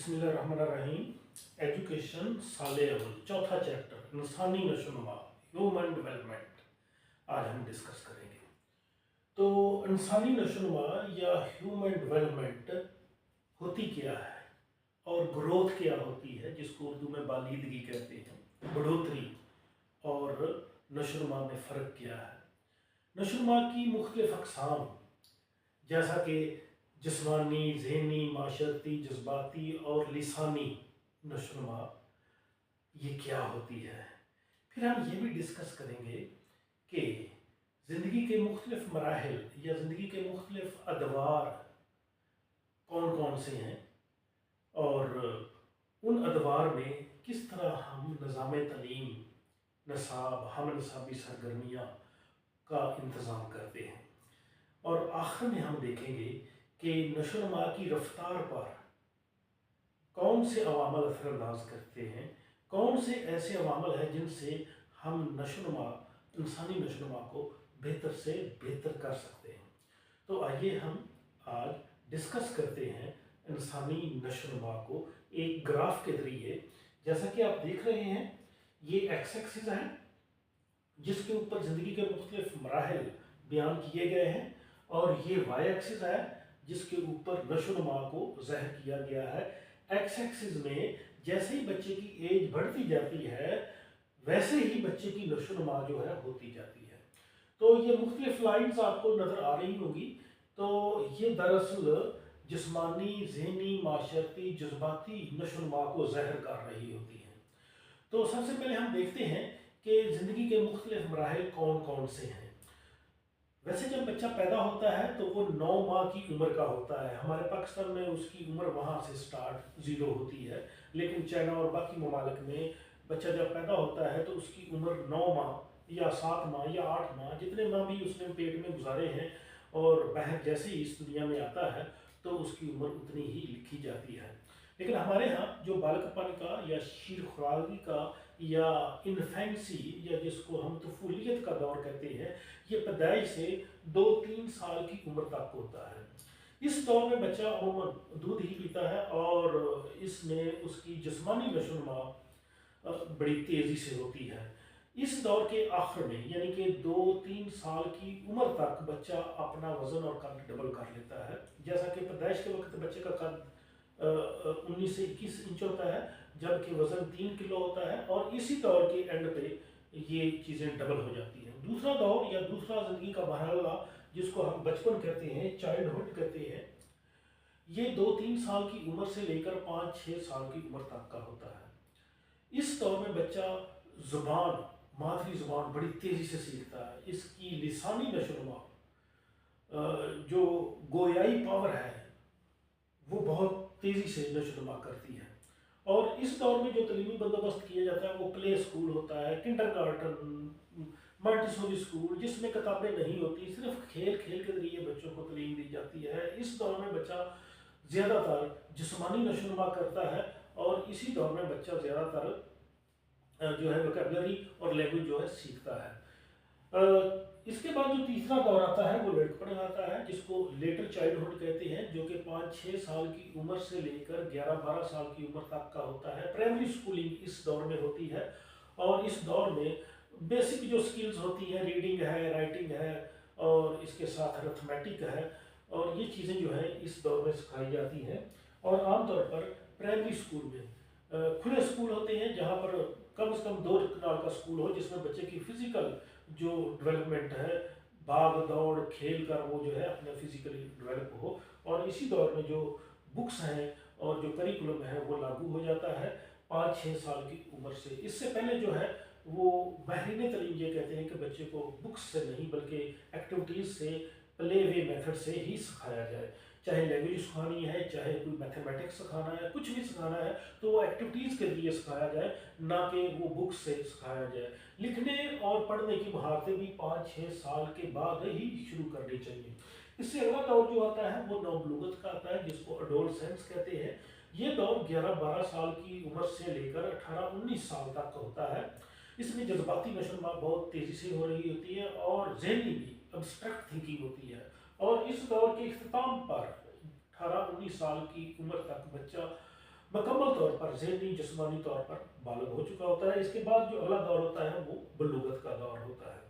बिस्मिल्लाहिर्रहमानिर्रहीम। एजुकेशन साले अव्वल चौथा चैप्टर इंसानी नशोनुमा ह्यूमन डेवलपमेंट आज हम डिस्कस करेंगे। तो इंसानी नशोनुमा या ह्यूमन डेवलपमेंट होती क्या है और ग्रोथ क्या होती है, जिसको उर्दू में बालिदगी कहते हैं, बढ़ोतरी, और नशोनुमा में फ़र्क क्या है। नशोनुमा की मुख्तलिफ अक़साम जैसा कि जिस्मानी, ज़हनी, माशरती, जज्बाती और लिसानी नशोनुमा ये क्या होती है। फिर हम ये भी डिस्कस करेंगे कि ज़िंदगी के मुख्तलिफ मराहिल या ज़िंदगी के मुख्तलिफ अदवार कौन कौन से हैं और उन अदवार में किस तरह हम निज़ाम तालीम, नसाब, हम नसाबी सरगर्मियाँ का इंतज़ाम करते हैं। और आखिर में हम देखेंगे कि नशोनुमा की रफ्तार पर कौन से अवामल असरअंदाज करते हैं, कौन से ऐसे अवामल हैं जिनसे हम नशोनुमा, इंसानी नशोनुमा को बेहतर से बेहतर कर सकते हैं। तो आइए हम आज डिस्कस करते हैं इंसानी नशोनुमा को एक ग्राफ के ज़रिए। जैसा कि आप देख रहे हैं, ये एक्स एक्सिस है जिसके ऊपर ज़िंदगी के मुख्तलिफ मराहिल बयान किए गए हैं, और ये वाई एक्सिस है जिसके ऊपर नशोनुमा को ज़ाहिर किया गया है। एक्स एक्सिस में जैसे ही बच्चे की एज बढ़ती जाती है वैसे ही बच्चे की नशोनुमा जो है होती जाती है। तो ये मुख्तलिफ लाइन्स आपको नज़र आ रही होंगी। तो ये दरअसल जिस्मानी, ज़हनी, माशरती, जज्बाती नशोनुमा को ज़ाहिर कर रही होती हैं। तो सबसे पहले हम देखते हैं कि ज़िंदगी के मुख्तलिफ मराहिल कौन कौन से हैं। वैसे जब बच्चा पैदा होता है तो वो 9 माह की उम्र का होता है। हमारे पाकिस्तान में उसकी उम्र वहाँ से स्टार्ट 0 होती है, लेकिन चाइना और बाकी ममालिक में बच्चा जब पैदा होता है तो उसकी उम्र 9 माह या 7 माह या 8 माह, जितने माह भी उसने पेट में गुजारे हैं, और बाहर जैसे ही इस दुनिया में आता है तो उसकी उम्र उतनी ही लिखी जाती है। लेकिन हमारे यहाँ जो बालकपन का या शीर खुरागी का या इन्फेंसी, या जिसको हम तफूलियत का दौर कहते हैं, ये पैदाइश से 2-3 साल की उम्र तक होता है। इस दौर में बच्चा अमूमन दूध ही पीता है और इसमें उसकी जिस्मानी नशोनुमा बड़ी तेज़ी से होती है। इस दौर के आखिर में यानी कि 2-3 साल की उम्र तक बच्चा अपना वज़न और कद डबल कर लेता है। जैसा कि पैदाइश के वक्त बच्चे का कद 19 से 21 इंच होता है, जबकि वज़न 3 किलो होता है, और इसी दौर के एंड पे ये चीज़ें डबल हो जाती हैं। दूसरा दौर या दूसरा ज़िंदगी का मरहला जिसको हम बचपन कहते हैं, चाइल्डहुड कहते हैं, ये 2-3 साल की उम्र से लेकर 5-6 साल की उम्र तक का होता है। इस दौर में बच्चा ज़ुबान, मादरी ज़ुबान बड़ी तेज़ी से सीखता है। इसकी लिसानी नशोनुमा, जो गोयाई पावर है, वो बहुत तेज़ी से नशोनुमा करती है। और इस दौर में जो तलीमी बंदोबस्त किया जाता है वो प्ले स्कूल होता है, किंडरगार्टन, मॉन्टेसोरी स्कूल, जिसमें किताबें नहीं होती, सिर्फ खेल खेल के ज़रिए बच्चों को तलीम दी जाती है। इस दौर में बच्चा ज़्यादातर जिस्मानी नशोनुमा करता है, और इसी दौर में बच्चा ज़्यादातर जो है वोकैबुलरी और लैंग्वेज जो है सीखता है। इसके बाद जो तीसरा दौर आता है वो लड़कपन आता है, जिसको लेटर चाइल्डहुड कहते हैं, जो कि 5-6 साल की उम्र से लेकर 11-12 साल की उम्र तक का होता है। प्राइमरी स्कूलिंग इस दौर में होती है, और इस दौर में बेसिक जो स्किल्स होती हैं, रीडिंग है, राइटिंग है, और इसके साथ अरिथमेटिक है, और ये चीज़ें जो है इस दौर में सिखाई जाती हैं। और आमतौर पर प्राइमरी स्कूल में खुले स्कूल होते हैं, जहाँ पर कम से कम 2 कनाल का स्कूल हो, जिसमें बच्चे की फ़िज़िकल जो डेवलपमेंट है, भाग दौड़ खेल कर वो जो है अपने फिजिकली डेवलप हो। और इसी दौर में जो बुक्स हैं और जो करिकुलम है वो लागू हो जाता है 5-6 साल की उम्र से। इससे पहले जो है वो माहिरीन तलीम ये कहते हैं कि बच्चे को बुक्स से नहीं बल्कि एक्टिविटीज़ से, प्ले वे मेथड से ही सिखाया जाए। चाहे लैंग्वेज सिखानी है, चाहे कोई मैथमेटिक्स सिखाना है, कुछ भी सिखाना है तो वो एक्टिविटीज़ के लिए सिखाया जाए, ना कि वो बुक्स से सिखाया जाए। लिखने और पढ़ने की महारतें भी 5-6 साल के बाद ही शुरू करनी चाहिए। इससे अगला दौर जो आता है वो नौबलूगत का आता है, जिसको एडोलसेंस कहते हैं। ये दौर 11-12 साल की उम्र से लेकर 18-19 साल तक का होता है। इसमें जज्बाती नशोनुमा बहुत तेज़ी से हो रही होती है, और ज़हनी भी अब्स्ट्रैक्ट थिंकिंग होती है। और इस दौर के इख्तिताम पर 18-19 साल की उम्र तक बच्चा मुकम्मल तौर पर ज़हनी जिस्मानी तौर पर बालिग हो चुका होता है। इसके बाद जो अगला दौर होता है वो बलूगत का दौर होता है।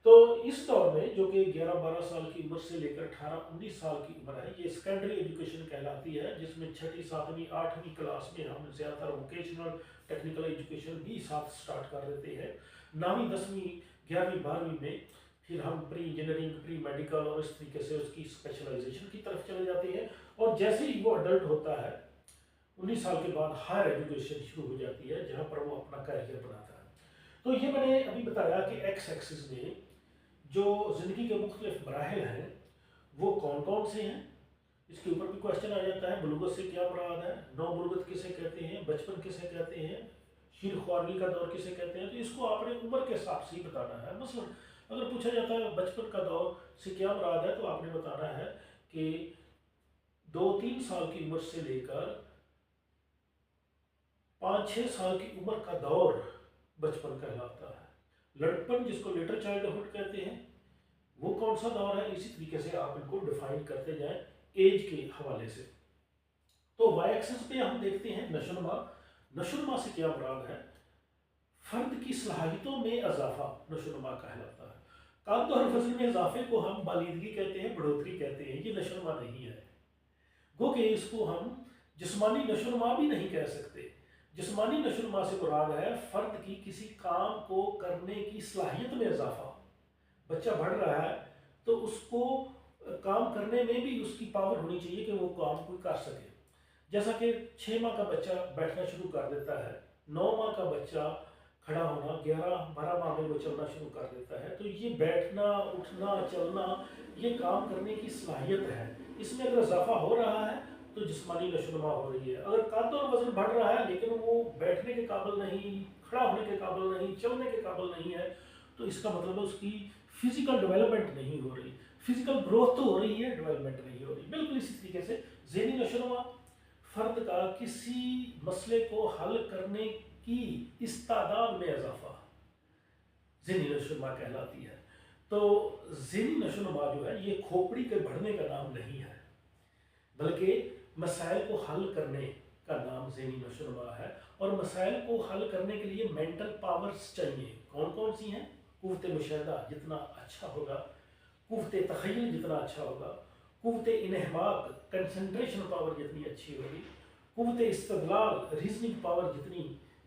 तो इस दौर में जो कि 11-12 साल की उम्र से लेकर 18-19 साल की उम्र है, ये सेकेंडरी एजुकेशन कहलाती है, जिसमें 6वीं 7वीं 8वीं क्लास में हम ज़्यादातर वोकेशनल टेक्निकल एजुकेशन भी साथ स्टार्ट कर देते हैं। 9वीं 10वीं 11वीं 12वीं में फिर हम प्री इंजीनियरिंग प्री मेडिकल और इस तरीके से उसकी स्पेशलाइजेशन की तरफ चले जाते हैं। और जैसे ही वो अडल्ट होता है 19 साल के बाद हायर एजुकेशन शुरू हो जाती है, जहाँ पर वो अपना करियर बनाता है। तो ये मैंने अभी बताया कि एक्स एक्सिस में जो ज़िंदगी के मुख्तलिफ मराहल हैं वो कौन कौन से हैं। इसके ऊपर भी क्वेश्चन आ जाता है, बलूगत से क्या मुराद है, नौ बलूगत किसे कहते हैं, बचपन किसे कहते हैं, शीर ख्वारगी का दौर किसे कहते हैं। तो इसको आपने उम्र के हिसाब से ही बताना है। मसलन अगर पूछा जाता है बचपन का दौर से क्या मुराद है, तो आपने बताना है कि 2-3 साल की उम्र से लेकर 5-6 साल की उम्र का दौर बचपन कहलाता है। लड़कपन जिसको लेटर चाइल्डहुड कहते हैं वो कौन सा दौर है, इसी तरीके से आप इनको डिफाइन करते जाएं एज के हवाले से। तो वाई एक्सिस पे हम देखते हैं नशोनुमा। नशोनुमा से क्या मुराद है, फर्द की सलाहियतों में इजाफा नशोनुमा कहलाता है। कद और वजन में इजाफे को हम बालिदगी कहते हैं, बढ़ोतरी कहते हैं, ये नशोनुमा नहीं है। गो कि इसको हम जिस्मानी नशोनुमा भी नहीं कह सकते। जिस्मानी नशोनुमा से मुराद है फर्द की किसी काम को करने की सलाहियत में इजाफा। बच्चा बढ़ रहा है तो उसको काम करने में भी उसकी पावर होनी चाहिए कि वो काम कोई कर सके। जैसा कि 6 माह का बच्चा बैठना शुरू कर देता है, 9 माह का बच्चा खड़ा होना, 11-12 माह में वो चलना शुरू कर देता है। तो ये बैठना उठना चलना ये काम करने की सलाहियत है। इसमें अगर इजाफा हो रहा है तो जिस्मानी नशोनुमा हो रही है। अगर कद और वजन बढ़ रहा है लेकिन वो बैठने के काबिल नहीं, खड़ा होने के काबिल नहीं, चलने के काबिल नहीं है, तो इसका मतलब है उसकी फिजिकल डेवलपमेंट नहीं हो रही। फिजिकल ग्रोथ तो हो रही है, डेवलपमेंट नहीं हो रही। बिल्कुल इसी तरीके से ज़हनी नशोनुमा फर्द का किसी मसले को हल करने की इस्तादाद में इजाफा ज़हनी नशोनुमा कहलाती है। तो ज़हनी नशोनुमा जो है ये खोपड़ी के बढ़ने का नाम नहीं है, बल्कि मसाइल को हल करने का नाम ज़हनी नशोनुमा है। और मसाइल को हल करने के लिए मेंटल पावर्स चाहिए। कौन कौन सी हैं, कुव्वत मुशाहदा जितना अच्छा होगा, कुव्वत तख़य्युल जितना अच्छा होगा, कुव्वत इन्हबाक कंसंट्रेशन पावर जितनी अच्छी होगी, कुव्वत इस्तदलाल रीजनिंग पावर जितनी,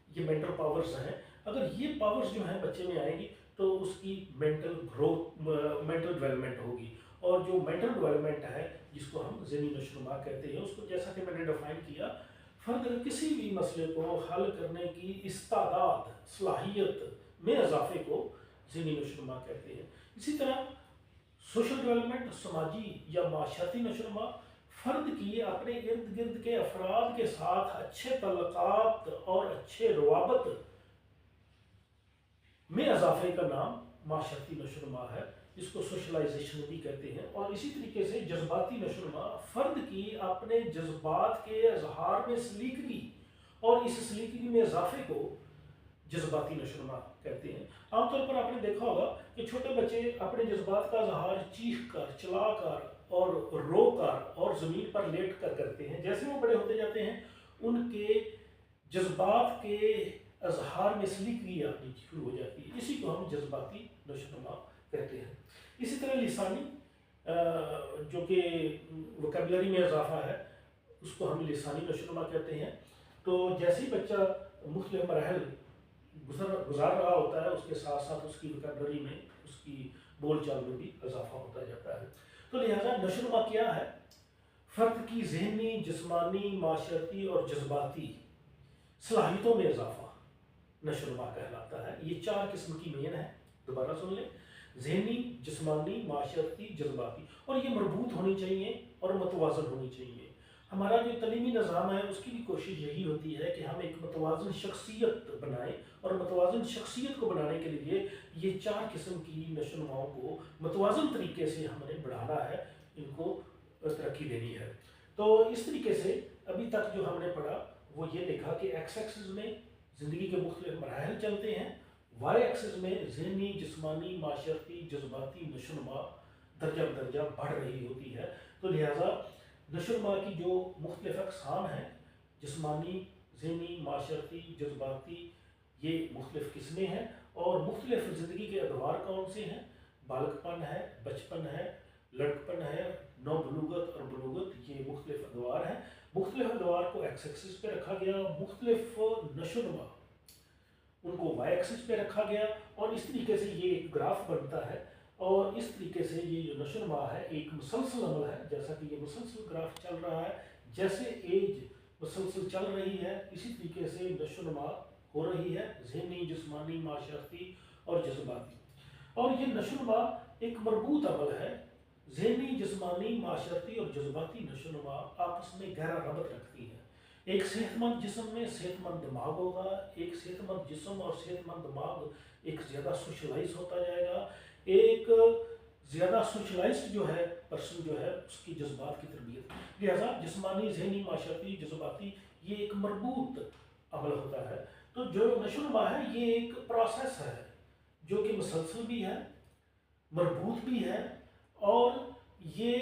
ये मेंटल पावर्स हैं। अगर ये पावर्स जो हैं बच्चे में आएंगी तो उसकी मेंटल ग्रोथ मेंटल डेवलपमेंट होगी। और जो मेंटल डेवलपमेंट है जिसको हम ज़हनी नशोनुमा कहते हैं, उसको जैसा कि मैंने डिफाइन किया, फर्द किसी भी मसले को हल करने की इस्तादाद सलाहियत में इजाफे को ज़हनी नशोनुमा कहते हैं। इसी तरह सोशल डेवलपमेंट समाजी या माशरती नशोनुमा फ़र्द की अपने इर्द गिर्द के अफराद के साथ अच्छे तल्लुकात और अच्छे रवाबत में इजाफे का नाम माशरती नशोनुमा है। इसको सोशलाइजेशन भी कहते हैं। और इसी तरीके से जज्बाती नशोनुमा फ़र्द की अपने जज्बात के इजहार में सलीकगी और इस सलीकगी में इजाफे को जज्बाती नशोनुमा कहते हैं। आमतौर पर आपने देखा होगा कि छोटे बच्चे अपने जज्बात का इजहार चीख कर, चला कर और रो कर और ज़मीन पर लेट कर करते हैं। जैसे वो बड़े होते जाते हैं उनके जज्बात के इजहार में सलीकगी आनी शुरू हो जाती है। इसी को हम जज्बाती नशोनुमा कहते हैं। इसी तरह लिसानी जो कि वोकैबुलरी में इजाफा है उसको हम लिसानी नशोनुमा कहते हैं। तो जैसे ही बच्चा मुख्तलिफ मराहल गुजार रहा होता है उसके साथ साथ उसकी वोकैबुलरी में, उसकी बोलचाल में भी इजाफा होता जाता है। तो लिहाजा नशोनुमा क्या है, फ़र्द की ज़हनी जिस्मानी माशरती और जज्बाती सलाहियतों में इजाफा नशोनुमा कहलाता है। ये 4 किस्म की मेन है, दोबारा सुन लें, ज़हनी जिस्मानी माशरती जज्बाती। और ये मरबूत होनी चाहिए और मतवाज़न होनी चाहिए। हमारा जो तलीमी निज़ाम है उसकी भी कोशिश यही होती है कि हम एक मतवाज़न शख्सियत बनाएं। और मतवाज़न शख्सियत को बनाने के लिए ये 4 किस्म की नशोनुमाओं को मतवाज़न तरीके से हमने बढ़ाना है, इनको तरक्की देनी है। तो इस तरीके से अभी तक जो हमने पढ़ा वो ये देखा कि एक्स एक्सिस में ज़िंदगी के मुख्तलिफ मराहल चलते हैं, वाई एक्सिस में ज़हनी जिस्मानी माशरती जज्बाती नशोनुमा दर्जा बदर्जा बढ़ रही होती है। तो लिहाजा नशोनुमा की जो मुख्तलिफ अक़साम हैं जिस्मानी, ज़हनी, माशरती, जज्बाती, ये मुख्तलिफ़ किस्में हैं और मुख्तलिफ़ ज़िंदगी के अदवार कौन से हैं? बालकपन है, बचपन है, लड़कपन है, नौबलूगत और बलूगत, ये मुख्तलिफ़ अदवार हैं। मुख्तलिफ़ अदवार को एक्स एक्सिस पे रखा गया, मुख्तलिफ़ नशोनुमा उनको वाई एक्सिस पे रखा गया और इस तरीके से ये एक ग्राफ बनता है और इस तरीके से ये जो नशोनुमा है एक मुसलसल अमल है, जैसा कि ये मुसलसल ग्राफ चल रहा है, जैसे एज मुसलसल चल रही है इसी तरीके से नशोनुमा हो रही है, ज़हनी, जिस्मानी, माशरती और जज्बाती। और ये नशोनुमा एक मरबूत अमल है। ज़हनी, जिस्मानी, माशरती और जज्बाती नशोनुमा आपस में गहरा रबत रखती हैं। एक सेहतमंद जिस्म में सेहतमंद दिमाग होगा, एक सेहतमंद जिस्म और सेहतमंद दिमाग एक ज़्यादा सोशलाइज होता जाएगा, एक ज़्यादा सोशलाइज्ड जो है पर्सन जो है उसकी जज्बात की तरबियत, लिहाजा जिस्मानी, ज़हनी, माशरती, जज्बाती ये एक मरबूत अमल होता है। तो जो नशोनुमा है ये एक प्रोसेस है जो कि मुसलसल भी है, मरबूत भी है और ये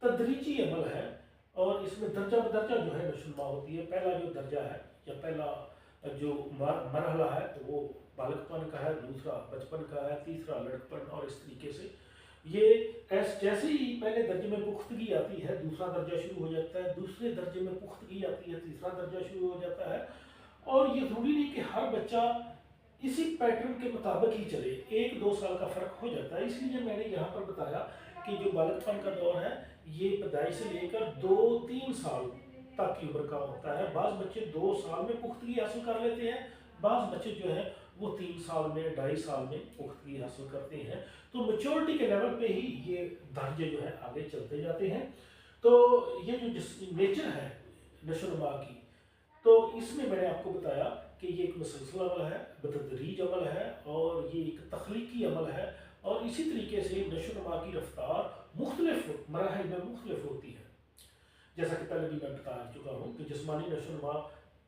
तदरीजी अमल है और इसमें दर्जा बदर्जा जो है नशोनुमा होती है। पहला जो दर्जा है या पहला जो मरहला है तो वो बालकपन का है, दूसरा बचपन का है, तीसरा लड़कपन और इस तरीके से ये जैसे ही पहले दर्जे में पुख्तगी आती है दूसरा दर्जा शुरू हो जाता है, दूसरे दर्जे में पुख्तगी आती है तीसरा दर्जा शुरू हो जाता है। और ये ज़रूरी नहीं कि हर बच्चा इसी पैटर्न के मुताबिक ही चले, 1-2 साल का फ़र्क हो जाता है। इसलिए मैंने यहाँ पर बताया कि जो बालकपन का दौर है ये पैदाइश से लेकर 2-3 साल तक की उम्र का होता है। बाज़ बच्चे 2 साल में पुख्तगी हासिल कर लेते हैं, बाज़ बच्चे जो हैं वो 3 साल में, 2.5 साल में पुख्तगी हासिल करते हैं। तो मेच्योरिटी के लेवल पे ही ये दर्जे जो है आगे चलते जाते हैं। तो ये जो जिस नेचर है नशोनुमा की, तो इसमें मैंने आपको बताया कि ये एक मुसलसल अमल है, बतदरीज अमल है और ये एक तख्लीकी अमल है और इसी तरीके से नशोनुमा की रफ्तार मुख्तलिफ मराहिल में मुख्तलिफ होती है। जैसा कि पहले भी मैं बता चुका हूँ कि जिस्मानी नशोनुमा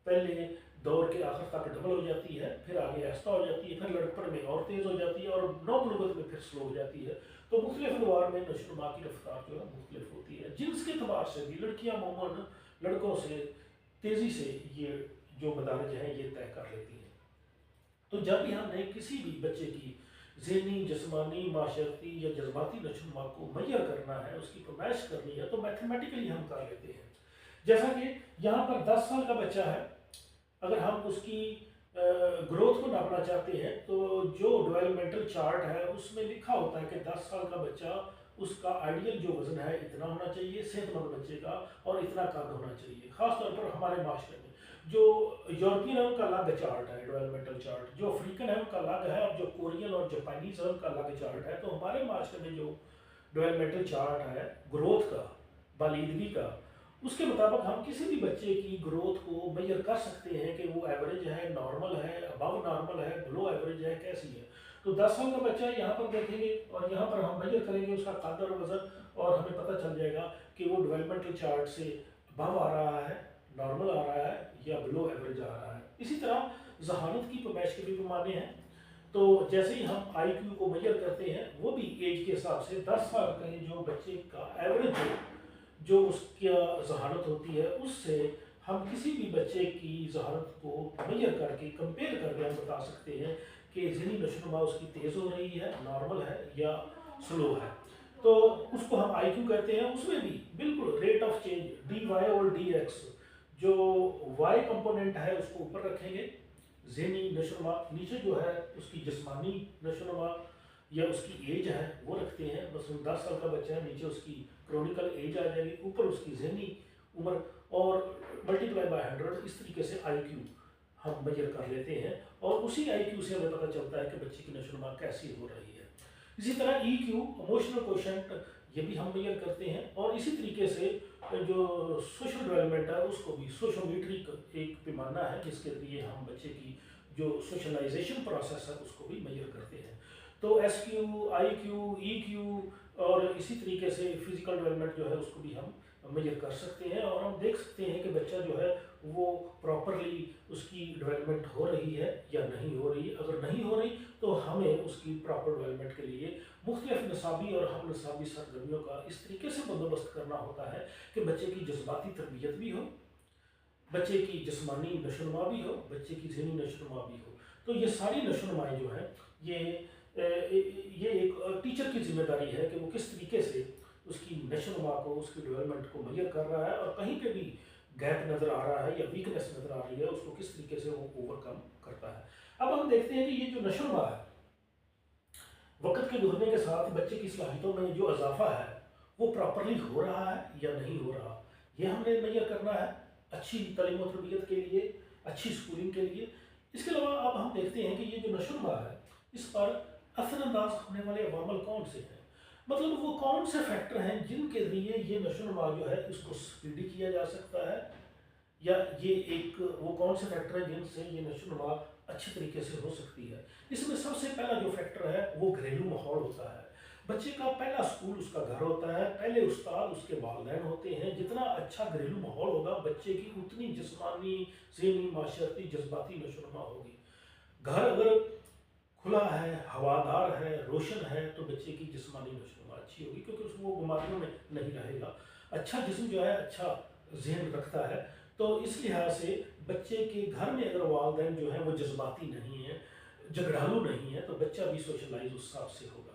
पहले दौर के आखिर तक डबल हो जाती है, फिर आगे आहिस्ता हो जाती है, फिर लड़कपन में और तेज़ हो जाती है और नौबलूगत में फिर स्लो हो जाती है। तो मुख्तलिफ अदवार में नशोनुमा की रफ्तार जो है मुख्तलिफ होती है। जिन्स के अतबार से भी लड़कियाँ अमूमन लड़कों से तेज़ी से ये जो मदारज हैं ये तय कर लेती हैं। तो जब भी हमने किसी भी बच्चे की ज़हनी, जिस्मानी, माशरती या जज्बाती नशोनुमा को मैयर करना है, उसकी फरमाइश करनी है तो मैथमेटिकली हम कर लेते हैं। जैसा कि यहाँ पर 10 साल का बच्चा है, अगर हम उसकी ग्रोथ को नापना चाहते हैं तो जो डेवलपमेंटल चार्ट है उसमें लिखा होता है कि 10 साल का बच्चा उसका आइडियल जो वज़न है इतना होना चाहिए सेहतमंद बच्चे का और इतना कद होना चाहिए। ख़ासतौर पर हमारे माशरे में जो यूरोपियन है उनका अलग चार्ट है डेवलपमेंटल चार्ट, जो अफ्रीकन है उनका अलग है और जो कोरियन और जापानीज है उनका अलग चार्ट है। तो हमारे माशरे में जो डेवलपमेंटल चार्ट है ग्रोथ का, बालिदगी का, उसके मुताबिक हम किसी भी बच्चे की ग्रोथ को मेजर कर सकते हैं कि वो एवरेज है, नॉर्मल है, अबव नॉर्मल है, बिलो एवरेज है, कैसी है। तो 10 साल का बच्चा यहाँ पर देखेंगे और यहाँ पर हम मेजर करेंगे उसका कद और वजन और हमें पता चल जाएगा कि वो डेवलपमेंटल चार्ट से अबव आ रहा है, नॉर्मल आ रहा है या बिलो एवरेज आ रहा है। इसी तरह जहानत की पैमाइश के भी पैमाने हैं। तो जैसे ही हम IQ को मेजर करते हैं वो भी एज के हिसाब से 10 साल के जो बच्चे का एवरेज जो उसकी जहानत होती है उससे हम किसी भी बच्चे की जहानत को मेजर करके कंपेयर करके हम बता सकते हैं कि ज़हनी नशोनुमा उसकी तेज़ हो रही है, नॉर्मल है या स्लो है। तो उसको हम IQ कहते हैं। उसमें भी बिल्कुल रेट ऑफ चेंज dy और dx, जो y कंपोनेंट है उसको ऊपर रखेंगे, ज़हनी नशोनुमा नीचे जो है उसकी जिस्मानी नशोनुमा या उसकी एज है वो रखते हैं। बस 10 साल का बच्चा है, नीचे उसकी क्रॉनिकल एज आ जाएगी, ऊपर उसकी ज़हनी उम्र और मल्टीप्लाई बाय 100, इस तरीके से IQ हम मेजर कर लेते हैं और उसी IQ से हमें पता चलता है कि बच्चे की नशोनुमा कैसी हो रही है। इसी तरह EQ इमोशनल कोशेंट ये भी हम मेजर करते हैं और इसी तरीके से जो सोशल डेवलपमेंट है उसको भी सोशोमीट्रिक एक पैमाना है जिसके लिए हम बच्चे की जो सोशलाइजेशन प्रोसेस है उसको भी मेजर करते हैं। तो SQ, IQ, EQ और इसी तरीके से फिजिकल डेवलपमेंट जो है उसको भी हम मेजर कर सकते हैं और हम देख सकते हैं कि बच्चा जो है वो प्रॉपरली उसकी डेवलपमेंट हो रही है या नहीं हो रही। अगर नहीं हो रही तो हमें उसकी प्रॉपर डेवलपमेंट के लिए मुख्तलिफ निसाबी और हम निसाबी सरगर्मियों का इस तरीके से बंदोबस्त करना होता है कि बच्चे की जज्बाती तरबियत भी हो, बच्चे की जिस्मानी नशोनुमा भी हो, बच्चे की ज़हनी नशोनुमा भी हो। तो ये सारी नशोनुमाएँ जो हैं ये एक टीचर की ज़िम्मेदारी है कि वो किस तरीके से उसकी नशोनुमा को, उसकी डेवलपमेंट को मुहैया कर रहा है, और कहीं पे भी गैप नज़र आ रहा है या वीकनेस नज़र आ रही है, उसको किस तरीके से वो ओवरकम करता है। अब हम देखते हैं कि ये जो नशोनुमा है, वक्त के गुजरने के साथ बच्चे की सलाहियतों में जो इजाफा है वो प्रॉपरली हो रहा है या नहीं हो रहा, ये हमने मुहैया करना है अच्छी तालीम और तरबियत के लिए, अच्छी स्कूलिंग के लिए। इसके अलावा अब हम देखते हैं कि ये जो नशोनुमा है, इस पर असरअंदाज होने वाले अवामल कौन से हैं, मतलब वो कौन से फैक्टर हैं जिनके ज़रिए ये नशोनुमा जो है इसको स्पीडी किया जा सकता है, या ये एक वो कौन से फैक्टर हैं जिनसे ये नशोनुमा अच्छी तरीके से हो सकती है। इसमें सबसे पहला जो फैक्टर है वो घरेलू माहौल होता है। बच्चे का पहला स्कूल उसका घर होता है, पहले उस्ताद उसके वालिदैन होते हैं। जितना अच्छा घरेलू माहौल होगा, बच्चे की उतनी जिस्मानी, ज़हनी, माशरती, जज्बाती नशोनुमा होगी। घर अगर खुला है, हवादार है, रोशन है, तो बच्चे की जिस्मानी नशोनुमा अच्छी होगी, क्योंकि उसको वो बीमारियों में नहीं रहेगा। अच्छा जिस्म जो है अच्छा जहन रखता है। तो इस लिहाज से बच्चे के घर में अगर वालिदैन जो है वो जज्बाती नहीं है, झगड़ालू नहीं है, तो बच्चा भी सोशलाइज उस हिसाब से होगा।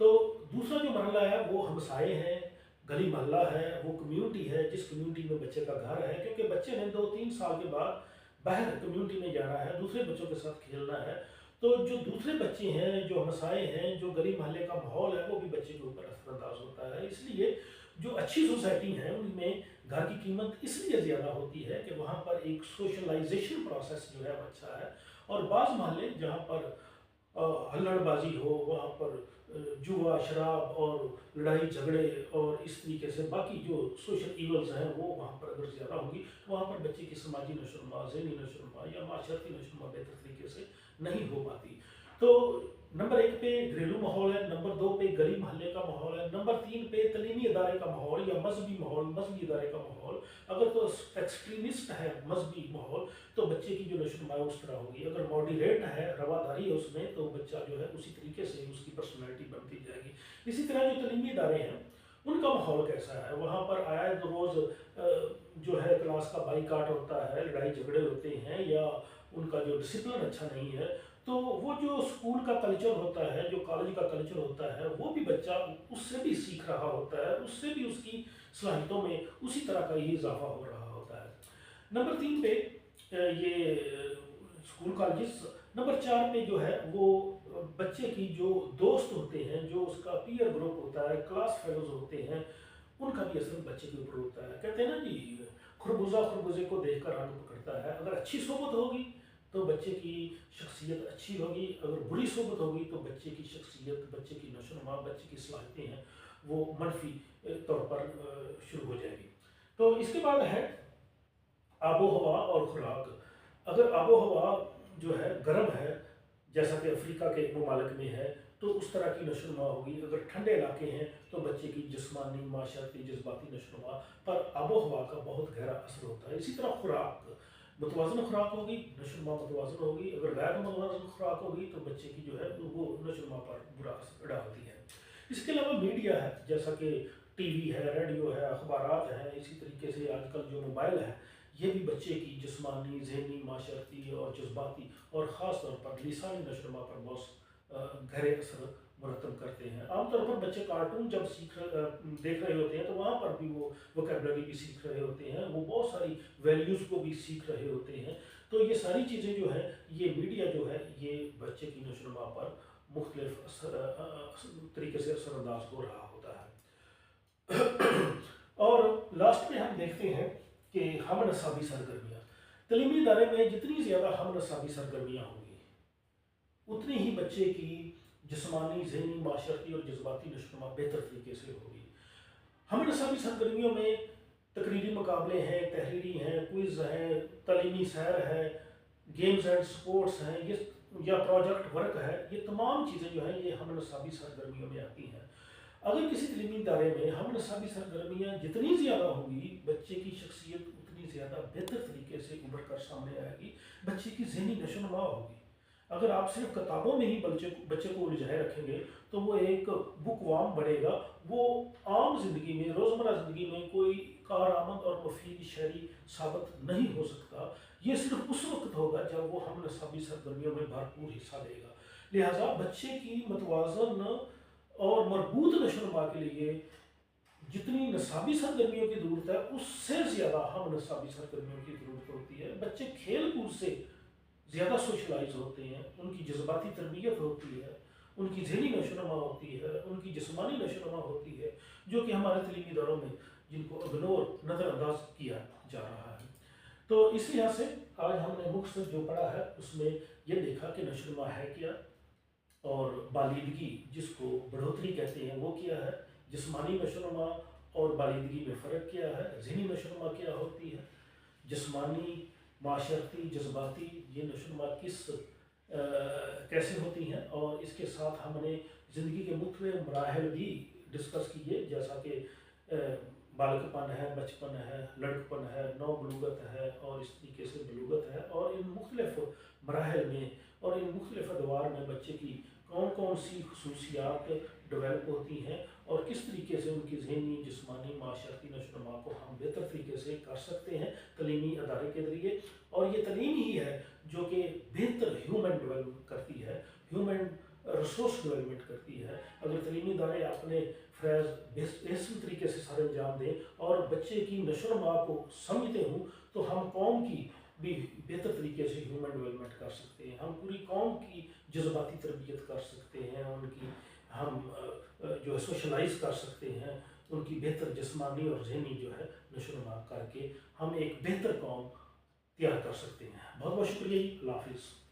तो दूसरा जो मरहला है वो हमसाए हैं, गली मोहल्ला है, वो कम्यूनिटी है जिस कम्यूनिटी में बच्चे का घर है, क्योंकि बच्चे ने 2-3 साल के बाद बाहर कम्यूनिटी में जाना है, दूसरे बच्चों के साथ खेलना है। तो जो दूसरे बच्चे हैं, जो हमसाए हैं, जो गली मोहल्ले का माहौल है, वो भी बच्चे के ऊपर असरअंदाज होता है। इसलिए जो अच्छी सोसाइटी है उनमें घर की कीमत इसलिए ज़्यादा होती है कि वहाँ पर एक सोशलाइजेशन प्रोसेस जो है वो अच्छा है। और बाज़ मोहल्ले जहाँ पर हल्लड़बाजी हो, वहाँ पर जुआ, शराब और लड़ाई झगड़े और इस तरीके से बाकी जो सोशल इवल्स हैं वो वहाँ पर अगर ज़्यादा होंगी, तो वहाँ पर बच्चे की समाजी नशोनुमा, ज़हनी नशोनुमा या माशरती नशोनुमा बेहतर तरीके से नहीं हो पाती। तो नंबर 1 पे घरेलू माहौल है, नंबर 2 पे गली मोहल्ले का माहौल है, नंबर 3 पे तलीमी इदारे का माहौल या मजहबी माहौल, मजहबी इदारे का माहौल। अगर तो एक्सट्रीमिस्ट है मजहबी माहौल, तो बच्चे की जो नशोनुमा उस तरह होगी। अगर मॉडरेट है, रवादारी है उसमें, तो बच्चा जो है उसी तरीके से उसकी पर्सनैलिटी बनती जाएगी। इसी तरह जो तलीमी इदारे हैं उनका माहौल कैसा है, वहाँ पर आया रोज़ जो है क्लास का बाइकाट होता है, लड़ाई झगड़े होते हैं, या उनका जो डिसिप्लिन अच्छा नहीं है, तो वो जो स्कूल का कल्चर होता है, जो कॉलेज का कल्चर होता है, वो भी बच्चा उससे भी सीख रहा होता है, उससे भी उसकी सलाहियतों में उसी तरह का ही इजाफा हो रहा होता है। नंबर 3 पे ये स्कूल कॉलेजेस। नंबर 4 पे जो है वो बच्चे की जो दोस्त होते हैं, जो उसका पीयर ग्रुप होता है, क्लास फेलोज होते हैं, उनका भी असर बच्चे के ऊपर होता है। कहते हैं ना जी, खरबूजा खरबूजे को देखकर रंग पकड़ता है। अगर अच्छी सोबत होगी तो बच्चे की शख्सियत अच्छी होगी, अगर बुरी सोबत होगी तो बच्चे की शख्सियत, बच्चे की नशोनुमा, बच्चे की सलाहियतें हैं वो मनफी तौर पर शुरू हो जाएगी। तो इसके बाद है आबो हवा और खुराक। अगर आबो हवा जो है गर्म है, जैसा कि अफ्रीका के ममालिक में है, तो उस तरह की नशोनुमा होगी। अगर ठंडे इलाके हैं तो बच्चे की जिस्मानी, माशरती, जज्बाती नशोनुमा पर आबो हवा का बहुत गहरा असर होता है। इसी तरह खुराक, मुतवाज़न खुराक होगी, नशोनुमा मुतवाज़न होगी। अगर गैर मुतवाज़न खुराक होगी तो बच्चे की जो है वो नशोनुमा पर बुरा असर डालती है। इसके अलावा मीडिया है, जैसा कि टीवी है, रेडियो है, अखबारात हैं, इसी तरीके से आजकल जो मोबाइल है, ये भी बच्चे की जिस्मानी, ज़हनी, माशरती और जज्बाती और ख़ास तौर पर लिसानी नशोनुमा पर बहुत गहरे असर मुरतब करते हैं। आमतौर पर बच्चे कार्टून जब देख रहे होते हैं तो वहाँ पर भी वो वोकेबलरी भी सीख रहे होते हैं, वो बहुत सारी वैल्यूज़ को भी सीख रहे होते हैं। तो ये सारी चीज़ें जो है, ये मीडिया जो है, ये बच्चे की नशोनुमा पर मुख्तलिफ तरीके से असरअंदाज हो रहा होता है। और लास्ट में हम देखते हैं कि हम नसाबी सरगर्मियाँ। तलीमी इदारे में जितनी ज़्यादा हम नसाबी सरगर्मियाँ होंगी, उतनी ही बच्चे की जिस्मानी, ज़हनी, माशरती और जज्बाती नशोनुमा बेहतर तरीके से होगी। हम नसाबी सरगर्मियों में तकरीरी मुकाबले हैं, तहरीरी हैं, क्विज़ हैं, तालीमी सैर है, गेम्स एंड स्पोर्ट्स हैं, ये या प्रोजेक्ट वर्क है, ये तमाम चीज़ें जो हैं ये हम नसाबी सरगर्मियों में आती हैं। अगर किसी तलीमी इदारे में हम नसाबी सरगर्मियाँ जितनी ज़्यादा होंगी, बच्चे की शख्सियत उतनी ज़्यादा बेहतर तरीके से उभर कर सामने आएगी, बच्चे की ज़हनी नशोनुमा होगी। अगर आप सिर्फ किताबों में ही बच्चे को उलझाए रखेंगे तो वो एक बुकवाम बढ़ेगा, वो आम ज़िंदगी में, रोज़मर्रा ज़िंदगी में कोई कारआमद और मुफीद की शहरी साबित नहीं हो सकता। ये सिर्फ उस वक्त होगा जब वो हम नसाबी सरगर्मियों में भरपूर हिस्सा लेगा। लिहाजा बच्चे की मतवाजन और मरबूत नशोनुमा के लिए जितनी नसाबी सरगर्मियों की ज़रूरत है, उससे ज़्यादा हम नसाबी सरगर्मियों की ज़रूरत होती है। बच्चे खेल कूद से ज़्यादा सोशलाइज होते हैं, उनकी जज्बाती तरबियत होती है, उनकी ज़हनी नशोनुमा होती है, उनकी जिस्मानी नशोनुमा होती है, जो कि हमारे तलीमी दौरों में जिनको इग्नोर नज़रअंदाज किया जा रहा है। तो इस लिहाज से आज हमने मुख्तसर जो पढ़ा है उसमें यह देखा कि नशोनुमा है क्या, और बालिदगी जिसको बढ़ोतरी कहते हैं वो क्या है, जिस्मानी नशोनुमा और बालिदगी में फ़र्क क्या है, ज़हनी नशोनुमा क्या होती है, जिस्मानी माशरती जज्बाती ये नशोनुमा कैसे होती हैं, और इसके साथ हमने ज़िंदगी के मुख्तलिफ मराहल भी डिस्कस किए, जैसा कि बालकपन है, बचपन है, लड़कपन है, नौबलूगत है और इस तरीके से बलूगत है। और इन मुख्तलिफ मराहल में और इन मुख्तलिफ अदवार में बच्चे की कौन कौन सी खसूसियात डेवलप होती हैं और किस तरीके से उनकी ज़हनी जिस्मानी माशरती नशोनुमा को हम बेहतर तरीके से कर सकते हैं तलीमी अदारे के ज़रिए। और ये तलीम ही है जो कि बेहतर ह्यूमन डेवलप करती है, ह्यूमन रिसोर्स डेवलपमेंट करती है। अगर तलीमी इदारे अपने फ़ैज़ बेहतर तरीके से सर अंजाम दें और बच्चे की नशोनुमा को समझते हों, तो हम कौम की भी बेहतर तरीके से ह्यूमन डेवलपमेंट कर सकते हैं, हम पूरी कौम की जज्बाती तरबियत कर सकते हैं, उनकी हम जो है सोशलाइज कर सकते हैं, उनकी बेहतर जिस्मानी और ज़हनी जो है नशोनुमा करके हम एक बेहतर कौम तैयार कर सकते हैं। बहुत बहुत शुक्रिया जी, अल्लाह हाफ़िज़।